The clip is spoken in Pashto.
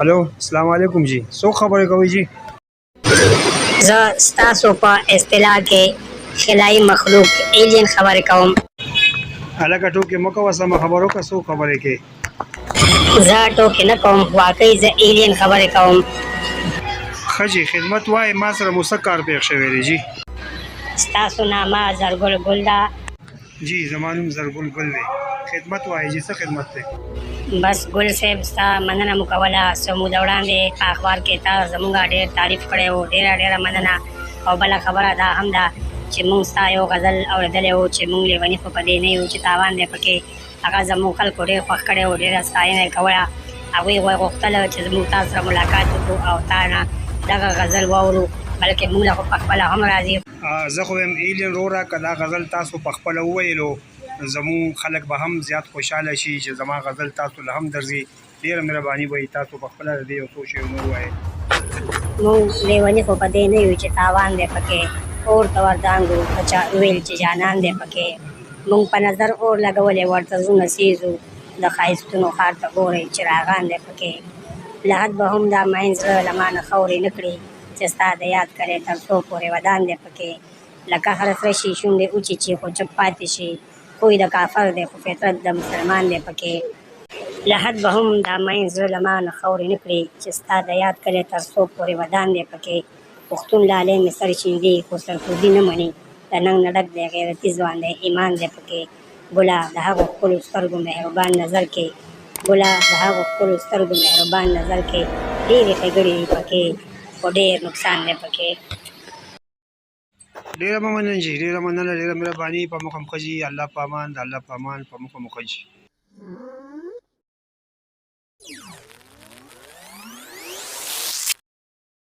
हेलो अस्सलाम वालेकुम जी सो खबर कोई जी زه ستاسو په اصطلاح کې خلایي مخلوق ایلین خبرې کوم. الګ ټوکې مکو سم خبرو کا سو خبره کې زه ټوکې نه کوم، واقعي زه ایلین خبرې کوم. خجی خدمت وای ما سره مسکر پیښ شوی دی جی ستاسو نامه زرګل ګل ده. جی زمانوم زرګل ګل دی خدمت وای جی څه خدمت دی بس ګل صاحب ستا مننه مو کوله. څه موده وړاندې په اخبار کې تا زموږ ډېر تعریف کړی و، ډېره مننه. او بله خبره دا هم ده چې موږ ستا یو غزل اورېدلی و چې موږ لیوني خو په دې نه یو چې تاوان دی پکې. هغه زموږ خلکو ډېر خوښ کړی و، ډېره ستاینه یې کوله. هغوی غوښتله چې زموږ تا سره ملاقات وکړو او تا نه دغه غزل واورو، بلکې موږ له خو په خپله هم راځي. زه خو یم ایلین رورا کدا غزل تاسو په خپل وویلو زمون خلک به هم زیات خوشاله شي چې زما غزل تاسو له هم درځي. ډیره مهرباني وي تاسو په خپل دې او سوچ یو نور وایي. موږ لیوني خو په دې نه یو چې تاوان دی پکې. اور ته وردانګو په چا ویل چې جانان دی پکې. موږ په نظر اور لګولې ورته زونه سیزو، د ښایستونو ښار ته ګورئ چراغان دی پکې. لحد به هم دا مین زړه له ما نه خورې نه کړي چې ستا د یاد کلی تر څو پورې ودان دی پکې. لکه هر سره شي شونډې اوچیچي خو چوپ پاتې شي، خوی د کافر دی خو فطرت د مسلمان دی پکې. لحد به هم دا مین زړه له ما نه خورې نه کړي چې ستا د یاد کلی تر څو پورې ودان دی پکې. پښتون لالی مې سر شیندي خو سرکوزي نه مني، د ننګ نه ډک دی غیرتي ځوان دی ایمان دی پکې. ګله د هغو ښکلو سترګو مهربان نظر کې، ګله د هغو ښکلو سترګو مهربان نظر کې ډېرې ښېګړې دي پکې، خو ډېر نقصان دی پکې. ډیره مننه جی ډیره مننه ډیره مهرباني په مخم خجی الله پامان د الله پامان په مخم خجی